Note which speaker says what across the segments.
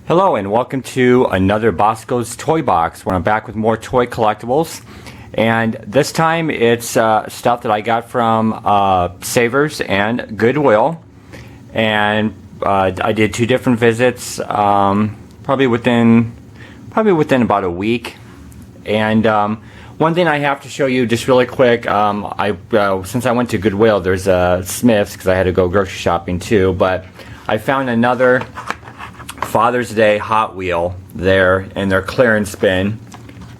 Speaker 1: Hello and welcome to another Bosko's Toy Box, where I'm back with more toy collectibles. And this time it's stuff that I got from Savers and Goodwill. And I did two different visits, probably within about a week. And one thing I have to show you just really quick, since I went to Goodwill, there's a Smith's because I had to go grocery shopping too. But I found another Father's Day Hot Wheel there in their clearance bin,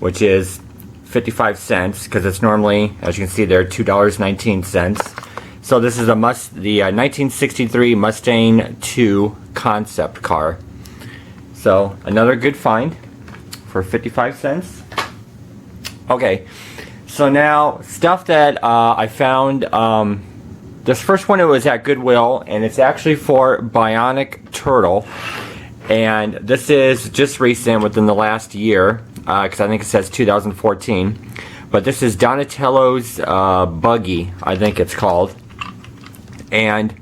Speaker 1: which is 55 cents because it's normally, as you can see there, $2.19. So this is the 1963 Mustang II concept car. So another good find for 55 cents. Okay, so now stuff that I found. This first one, it was at Goodwill, and it's actually for Bionic Turtle. And this is just recent, within the last year, because I think it says 2014. But this is Donatello's Buggy, I think it's called. And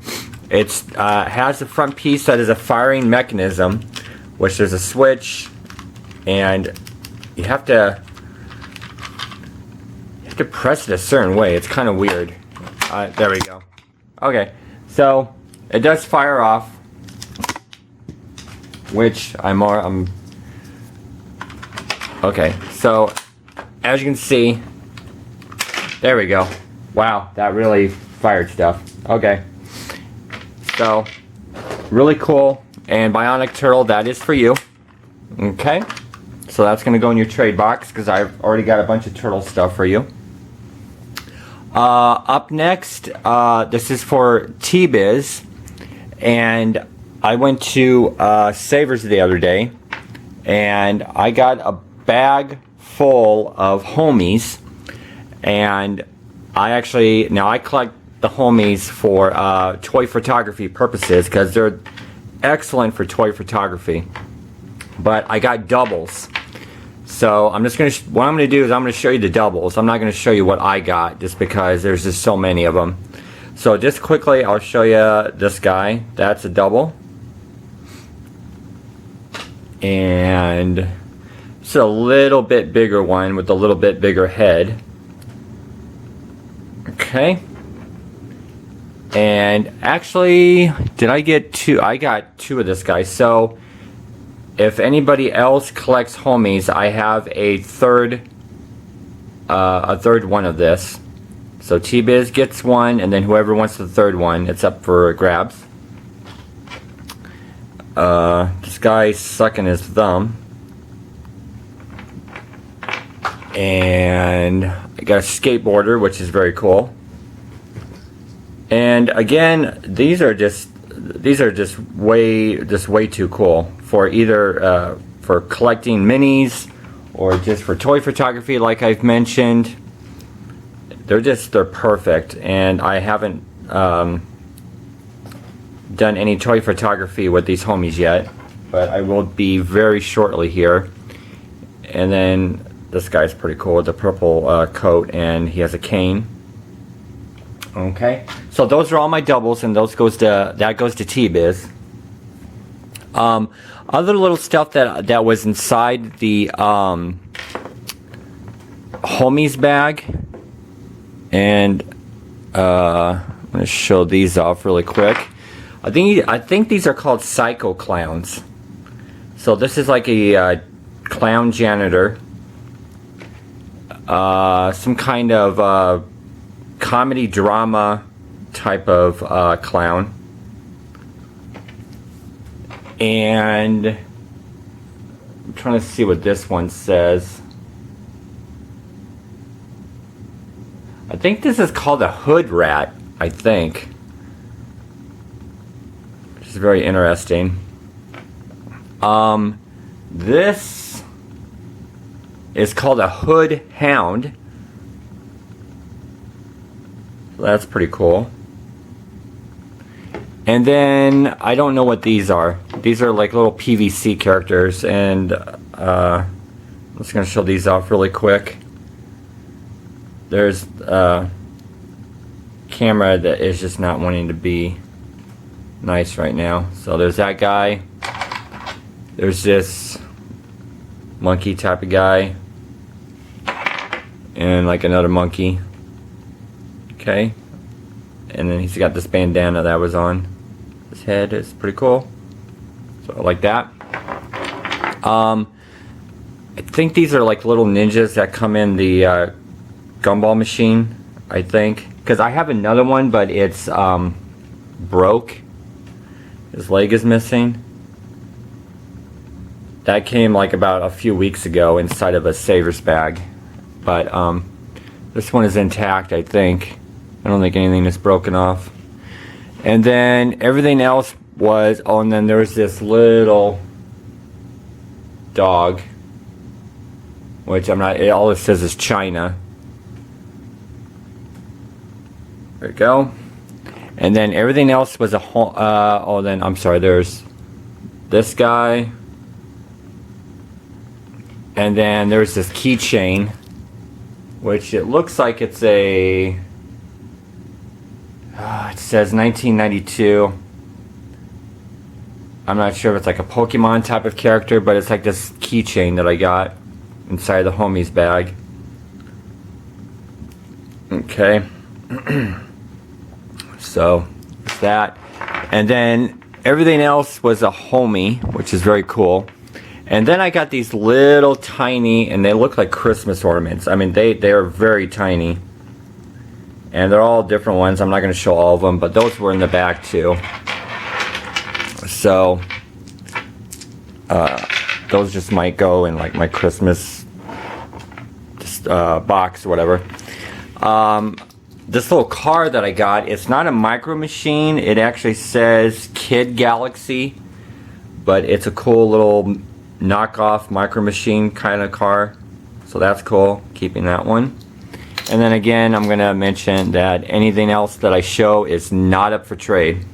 Speaker 1: it has a front piece that is a firing mechanism, which there's a switch, and you have to press it a certain way. It's kind of weird. There we go. Okay, so it does fire off, which okay, so as you can see, there we go. Wow, that really fired stuff. Okay, so really cool. And Bionic Turtle, that is for you. Okay, so that's gonna go in your trade box because I've already got a bunch of turtle stuff for you. Up next, this is for bizz, and I went to Savers the other day, and I got a bag full of homies. And I collect the homies for toy photography purposes because they're excellent for toy photography. But I got doubles, so what I'm gonna do is I'm gonna show you the doubles. I'm not gonna show you what I got just because there's just so many of them. So just quickly, I'll show you this guy. That's a double. And it's a little bit bigger one with a little bit bigger head. Okay. And actually, did I get two? I got two of this guy. So if anybody else collects homies, I have a third one of this. So bizz gets one, and then whoever wants the third one, it's up for grabs. This guy's sucking his thumb. And I got a skateboarder, which is very cool. And again, these are just way too cool for either for collecting minis or just for toy photography, like I've mentioned. They're perfect, and I haven't done any toy photography with these homies yet, but I will be very shortly here. And then this guy's pretty cool with the purple coat, and he has a cane. Okay, so those are all my doubles, and that goes to bizz. Other little stuff that was inside the homies bag, and I'm gonna show these off really quick. I think these are called Psycho Clowns. So this is like a clown janitor, some kind of comedy drama type of clown. And I'm trying to see what this one says. I think this is called a hood rat, I think. Which is very interesting. This is called a hood hound. So that's pretty cool. And then I don't know what these are. These are like little PVC characters, and I'm just going to show these off really quick. There's a camera that is just not wanting to be nice right now. So there's that guy. there's this monkey type of guy. And like another monkey. Okay. And then he's got this bandana that was on his head. It's pretty cool. So I like that. I think these are like little ninjas that come in the gumball machine, I think. Because I have another one, but it's broke. His leg is missing. That came like about a few weeks ago inside of a Savers bag. But this one is intact, I think. I don't think anything is broken off. And then everything else was, oh, and then there's this little dog, which I'm not, all it says is China. There we go. And then everything else was a oh, then I'm sorry, there's this guy. And then there's this keychain, which it looks like it's a, it says 1992. I'm not sure if it's like a Pokemon type of character, but it's like this keychain that I got inside the homies bag. Okay. So, that. And then everything else was a homie, which is very cool. And then I got these little tiny, and they look like Christmas ornaments. I mean, they are very tiny. And they're all different ones. I'm not going to show all of them, but those were in the back too. So, those just might go in like my Christmas box or whatever. This little car that I got, it's not a micro machine. It actually says Kid Galaxy, but it's a cool little knockoff micro machine kind of car. So that's cool, keeping that one. And then again, I'm going to mention that anything else that I show is not up for trade.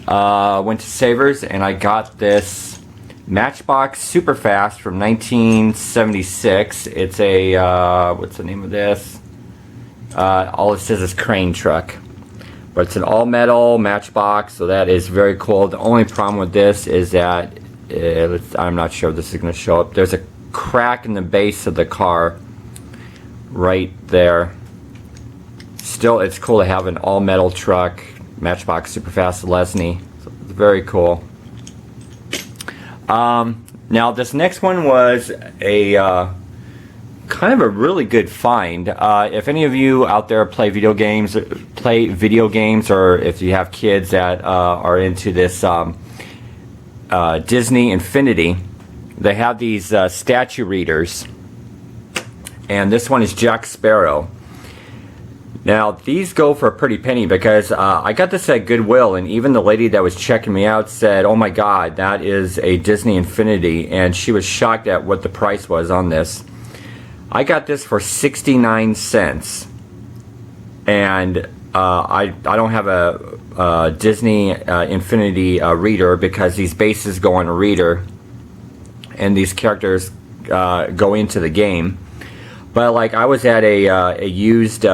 Speaker 1: Went to Savers and I got this Matchbox Superfast from 1976. It's a, what's the name of this? All it says is crane truck. But it's an all metal Matchbox, so that is very cool. The only problem with this is that, I'm not sure if this is going to show up. There's a crack in the base of the car right there. Still, it's cool to have an all metal truck, Matchbox Superfast Lesney. So it's very cool. Now this next one was a kind of a really good find. If any of you out there play video games, or if you have kids that are into this Disney Infinity, they have these statue readers, and this one is Jack Sparrow. Now these go for a pretty penny because I got this at Goodwill, and even the lady that was checking me out said, oh my god, that is a Disney Infinity, and she was shocked at what the price was on this. I got this for 69 cents, and I don't have a Disney Infinity reader because these bases go on a reader and these characters go into the game. But like I was at a used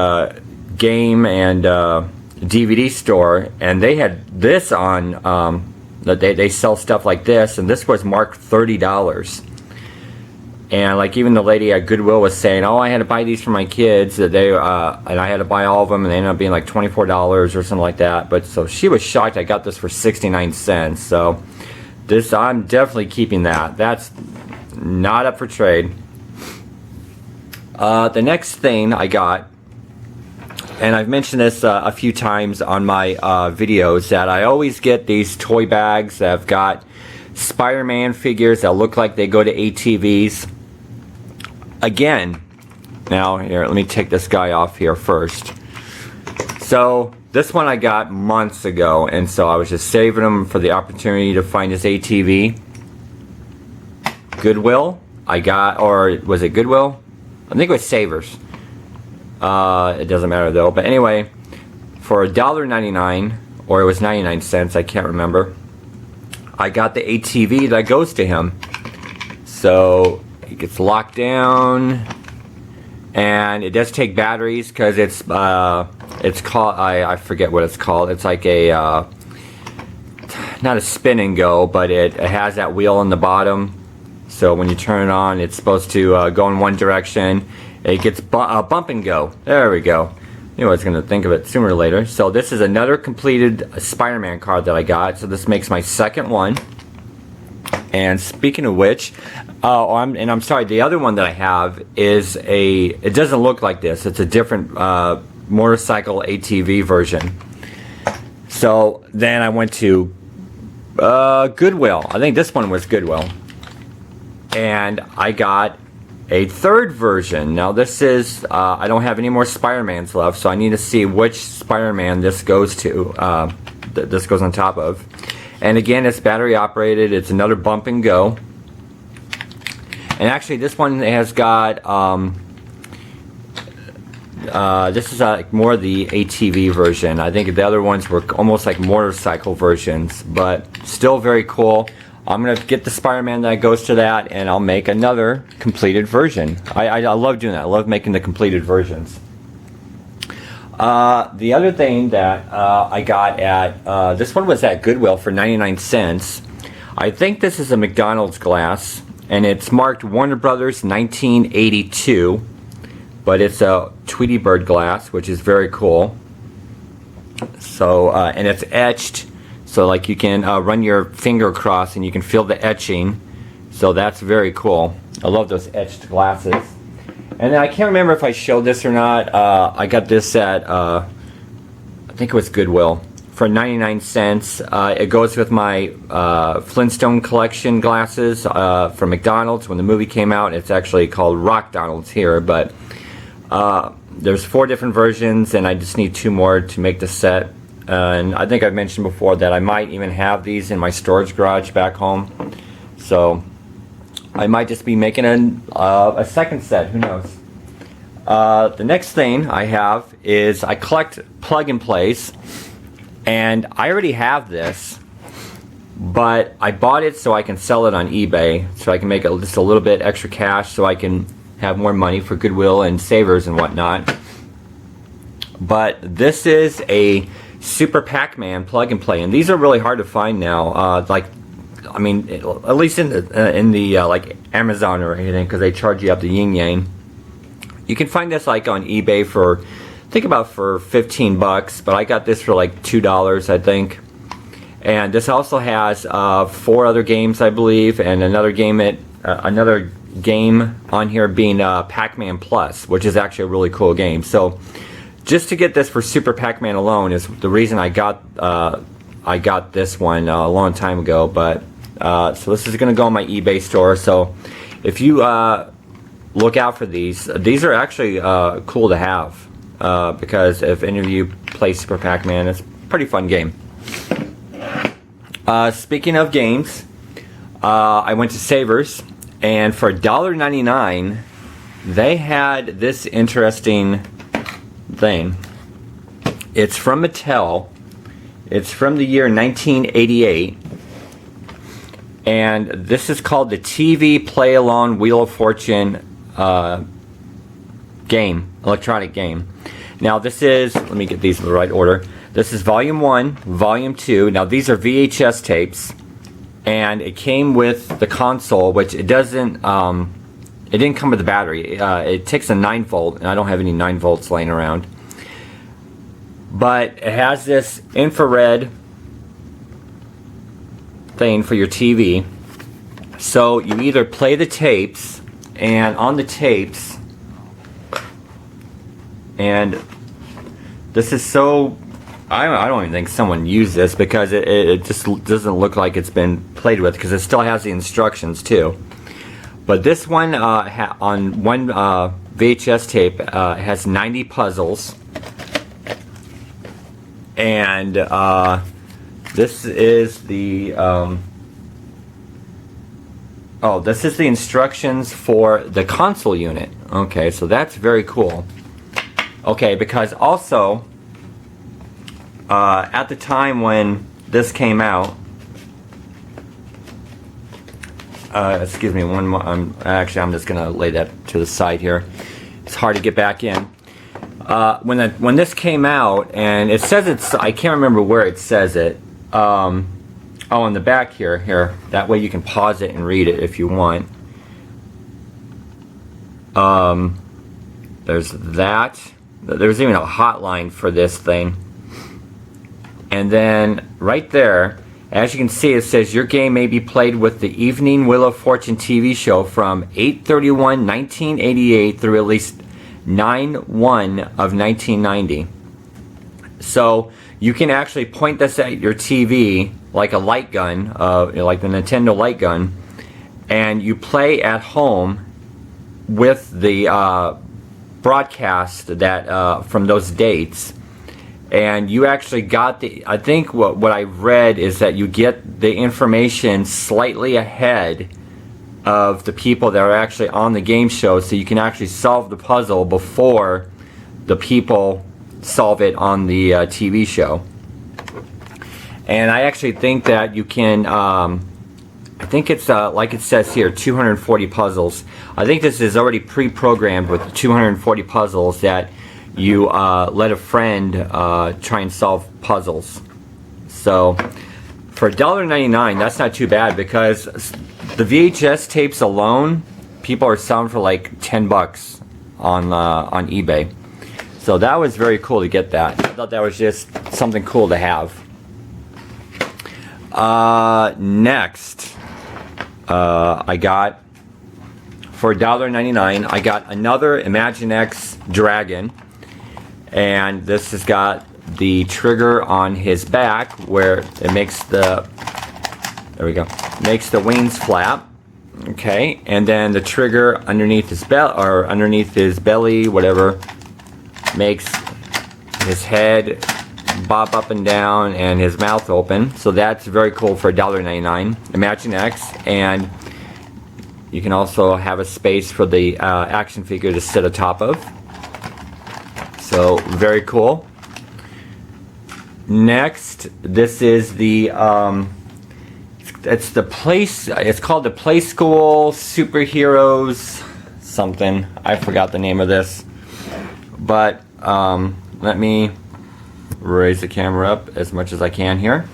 Speaker 1: game and DVD store, and they had this on, they sell stuff like this, and this was marked $30. And like even the lady at Goodwill was saying, oh, I had to buy these for my kids, that they and I had to buy all of them, and they ended up being like $24 or something like that. But so she was shocked I got this for 69 cents. So this, I'm definitely keeping that. That's not up for trade. The next thing I got, and I've mentioned this a few times on my videos, that I always get these toy bags that have got Spider-Man figures that look like they go to ATVs. Again, now here, let me take this guy off here first. So this one I got months ago, and so I was just saving them for the opportunity to find this ATV. Goodwill, I got, or was it Goodwill? I think it was Savers. It doesn't matter though. But anyway, for $1.99, or it was 99 cents, I can't remember, I got the ATV that goes to him. So it gets locked down, and it does take batteries because it's called, I forget what it's called. It's like a not a spin and go, but it has that wheel on the bottom. So when you turn it on, it's supposed to go in one direction. It gets bump and go. There we go. You know, I was going to think of it sooner or later. So this is another completed Spider-Man card that I got. So this makes my second one. And speaking of which, I'm sorry, the other one that I have is it doesn't look like this. It's a different motorcycle ATV version. So then I went to Goodwill. I think this one was Goodwill. And I got a third version. Now this is, I don't have any more Spider-Mans left, so I need to see which Spider-Man this goes to, this goes on top of. And again, it's battery operated. It's another bump and go. And actually this one has got, this is more the ATV version. I think the other ones were almost like motorcycle versions, but still very cool. I'm going to get the Spider-Man that goes to that, and I'll make another completed version. I love doing that. I love making the completed versions. The other thing that I got at, this one was at Goodwill for 99 cents. I think this is a McDonald's glass, and it's marked Warner Brothers 1982, but it's a Tweety Bird glass, which is very cool. So, and it's etched. So like you can run your finger across and you can feel the etching. So that's very cool. I love those etched glasses. And then I can't remember if I showed this or not. I got this at, I think it was Goodwill, for 99 cents. It goes with my Flintstone collection glasses from McDonald's when the movie came out. It's actually called Rock Donald's here, but there's 4 different versions, and I just need 2 more to make the set. And I think I've mentioned before that I might even have these in my storage garage back home. So I might just be making a second set, who knows. The next thing I have is I collect plug and plays, and I already have this, but I bought it so I can sell it on eBay, so I can make just a little bit extra cash so I can have more money for Goodwill and savers and whatnot. But this is a Super PacMan plug and play, and these are really hard to find now. Like, I mean, at least in the like Amazon or anything, because they charge you up the yin yang. You can find this like on eBay for, I think about for 15 bucks, but I got this for like $2, I think. And this also has 4 other games, I believe, and another game on here being PacMan Plus, which is actually a really cool game. So just to get this for Super PacMan alone is the reason I got this one a long time ago. But so this is going to go on my eBay store. So if you look out for these are actually cool to have because if any of you play Super PacMan, it's a pretty fun game. Speaking of games, I went to Savers, and for $1.99 they had this interesting thing. It's from Mattel. It's from the year 1988, and this is called the TV Play Along Wheel of Fortune electronic game. Now this is, let me get these in the right order. This is Volume 1, Volume 2. Now these are VHS tapes, and it came with the console, which it doesn't, it didn't come with the battery. It takes a 9-volt, and I don't have any 9-volts laying around. But it has this infrared thing for your TV. So you either play the tapes, and on the tapes, and this is so, I don't even think someone used this because it just doesn't look like it's been played with, because it still has the instructions too. But this one on one VHS tape has 90 puzzles, and this is the this is the instructions for the console unit. Okay, so that's very cool. Okay, because also at the time when this came out, excuse me, one more. I'm just gonna lay that to the side here. It's hard to get back in. When this came out, and it says it's, I can't remember where it says it. Oh, in the back here. That way you can pause it and read it if you want. There's that. There's even a hotline for this thing. And then right there, as you can see, it says your game may be played with the Evening Wheel of Fortune TV show from 8/31/1988 through at least 9/1 of 1990. So you can actually point this at your TV like a light gun, like the Nintendo light gun, and you play at home with the broadcast that from those dates. And you actually got the, I think what I've read is that you get the information slightly ahead of the people that are actually on the game show, so you can actually solve the puzzle before the people solve it on the TV show. And I actually think that you can, I think it's like it says here, 240 puzzles. I think this is already pre-programmed with 240 puzzles that you let a friend try and solve puzzles. So for $1.99, that's not too bad, because the VHS tapes alone, people are selling for like 10 bucks on eBay. So that was very cool to get that. I thought that was just something cool to have. Next, I got, for $1.99, I got another Imaginext Dragon. And this has got the trigger on his back where it makes the, there we go, makes the wings flap. Okay, and then the trigger underneath his belly, whatever, makes his head bob up and down and his mouth open. So that's very cool for $1.99. Imaginext, and you can also have a space for the action figure to sit atop of. So very cool. Next, this is the it's called the Play School Superheroes something. I forgot the name of this. But let me raise the camera up as much as I can here.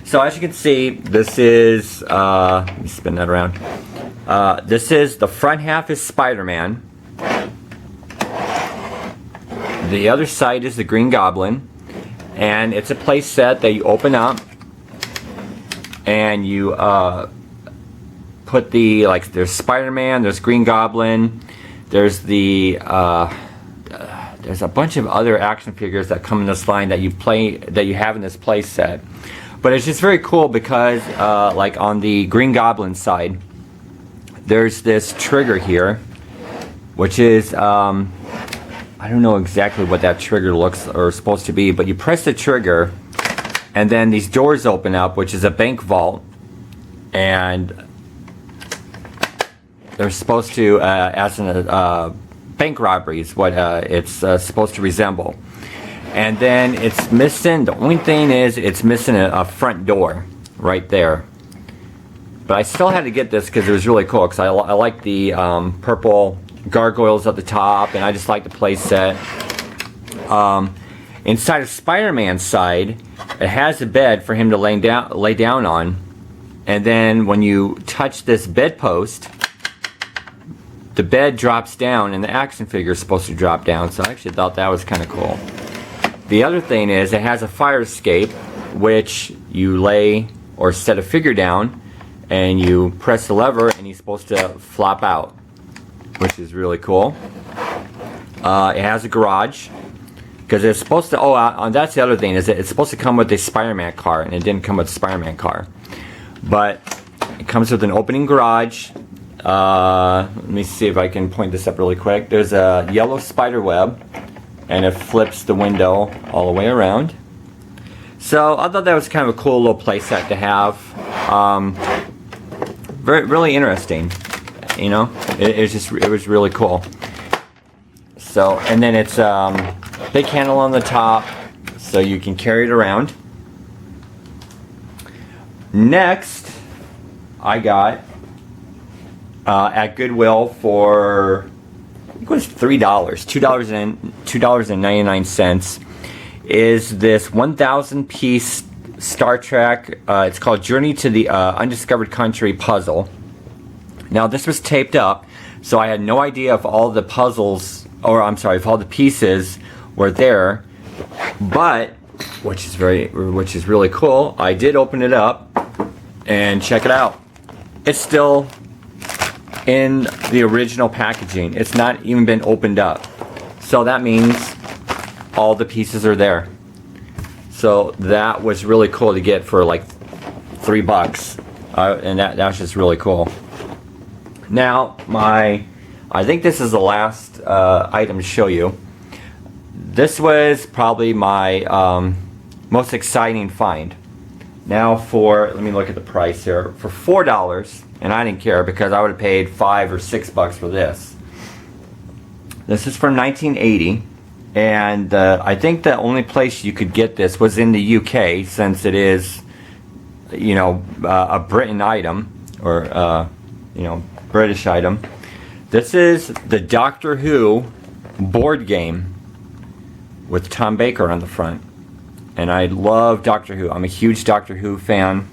Speaker 1: So as you can see, this is let me spin that around. This is the front half is Spider-Man. The other side is the Green Goblin, and it's a play set that you open up and you put the, like, there's Spider-Man, there's Green Goblin, there's the there's a bunch of other action figures that come in this line that you have in this play set. But it's just very cool because like on the Green Goblin side, there's this trigger here, which is I don't know exactly what that trigger looks or is supposed to be, but you press the trigger and then these doors open up, which is a bank vault, and they're supposed to, as in bank robbery is what it's supposed to resemble. And then it's missing, the only thing is it's missing a front door right there. But I still had to get this because it was really cool, because I like the purple gargoyles at the top, and I just like the play set. Inside of Spider-Man's side, it has a bed for him to lay down on, and then when you touch this bedpost, the bed drops down and the action figure is supposed to drop down. So I actually thought that was kind of cool. The other thing is it has a fire escape, which you lay or set a figure down and you press the lever and he's supposed to flop out, which is really cool. It has a garage, because it's supposed to, that's the other thing, is that it's supposed to come with a Spider-Man car, and it didn't come with a Spider-Man car. But it comes with an opening garage. Let me see if I can point this up really quick. There's a yellow spider web, and it flips the window all the way around. So I thought that was kind of a cool little play set to have. Really interesting. You know, it was really cool. So, and then it's big handle on the top, so you can carry it around. Next, I got at Goodwill for, I think it was $3, $2.99, is this 1,000 piece Star Trek. It's called Journey to the Undiscovered Country puzzle. Now this was taped up, so I had no idea if all the puzzles, or I'm sorry, if all the pieces were there. But which is really cool. I did open it up and check it out. It's still in the original packaging. It's not even been opened up. So that means all the pieces are there. So that was really cool to get for like $3, and that's just really cool. Now I think this is the last item to show you. This was probably my most exciting find. Now let me look at the price here. For $4, and I didn't care because I would have paid $5 or $6 for this. This is from 1980, and I think the only place you could get this was in the UK, since it is, you know, a Britain item, or you know, British item. This is the Doctor Who board game with Tom Baker on the front. And I love Doctor Who. I'm a huge Doctor Who fan.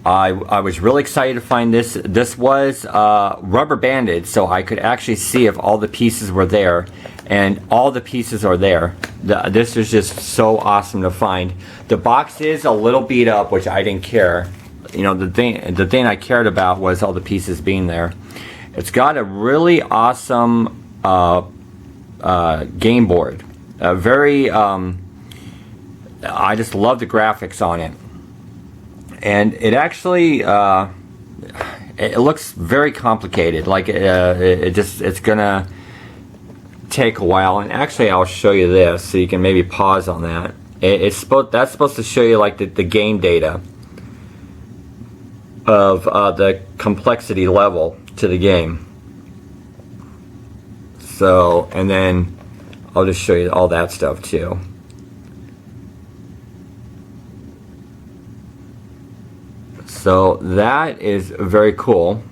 Speaker 1: I was really excited to find this. This was rubber banded, so I could actually see if all the pieces were there. And all the pieces are there. This is just so awesome to find. The box is a little beat up, which I didn't care. You know, the thing I cared about was all the pieces being there. It's got a really awesome game board. Very I just love the graphics on it, and it actually it looks very complicated. Like it's gonna take a while. And actually, I'll show you this so you can maybe pause on that. That's supposed to show you like the game data of the complexity level to the game. So, and then I'll just show you all that stuff too. So that is very cool.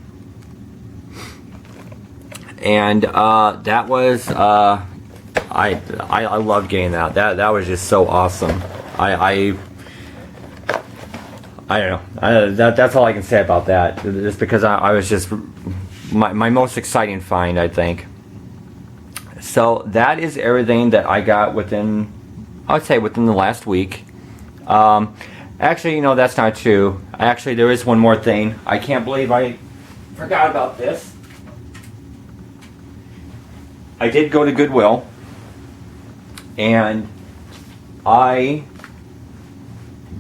Speaker 1: And that was I love getting that. That was just so awesome. I don't know. That's all I can say about that. Just because I was just my most exciting find, I think. So that is everything that I got within, I would say, within the last week. Actually, you know, that's not true. Actually, there is one more thing. I can't believe I forgot about this. I did go to Goodwill, and I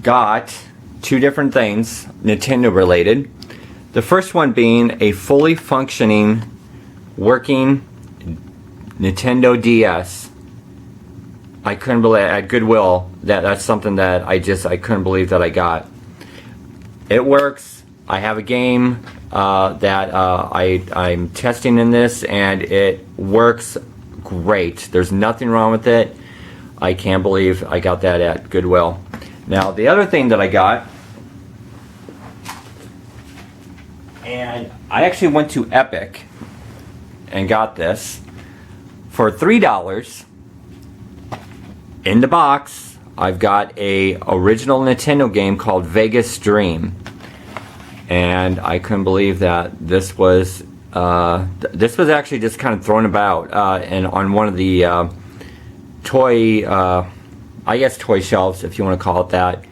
Speaker 1: got two different things, Nintendo related. The first one being a fully functioning, working Nintendo DS. I couldn't believe at Goodwill that's something that I couldn't believe that I got. It works. I have a game that I'm testing in this, and it works great. There's nothing wrong with it. I can't believe I got that at Goodwill. Now the other thing that I got, and I actually went to Epic and got this for $3. In the box, I've got a original Nintendo game called Vegas Dream, and I couldn't believe that this was actually just kind of thrown about and on one of the toy, I guess toy shelves, if you want to call it that.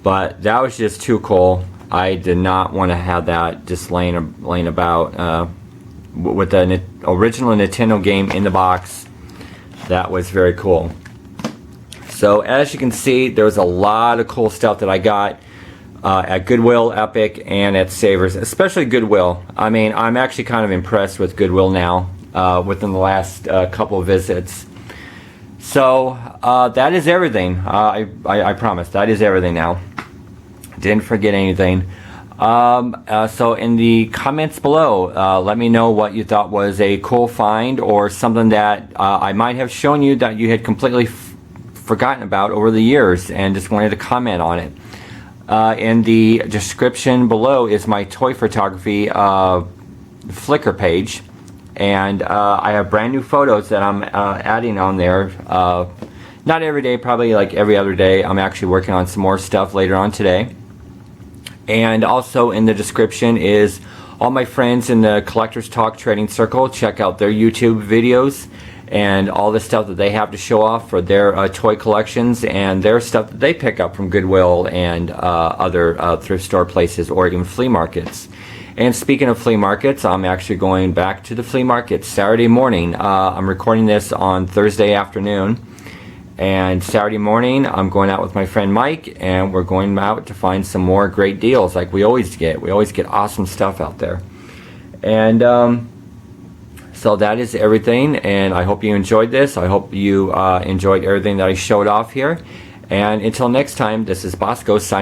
Speaker 1: But that was just too cool. I did not want to have that just laying about with the original Nintendo game in the box. That was very cool. So as you can see, there was a lot of cool stuff that I got at Goodwill, Epic, and at Savers, especially Goodwill. I mean, I'm actually kind of impressed with Goodwill now within the last couple of visits. So that is everything. I promise, that is everything now. Didn't forget anything. So in the comments below, let me know what you thought was a cool find or something that I might have shown you that you had completely forgotten about over the years and just wanted to comment on it. In the description below is my toy photography Flickr page, and I have brand new photos that I'm adding on there not every day, probably like every other day. I'm actually working on some more stuff later on today. And also in the description is all my friends in the Collectors Talk Trading Circle. Check out their YouTube videos and all the stuff that they have to show off for their toy collections and their stuff that they pick up from Goodwill and other thrift store places or even flea markets. And speaking of flea markets, I'm actually going back to the flea market Saturday morning. I'm recording this on Thursday afternoon. And Saturday morning, I'm going out with my friend Mike, and we're going out to find some more great deals like we always get. We always get awesome stuff out there. And so that is everything, and I hope you enjoyed this. I hope you enjoyed everything that I showed off here. And until next time, this is Bosko signing.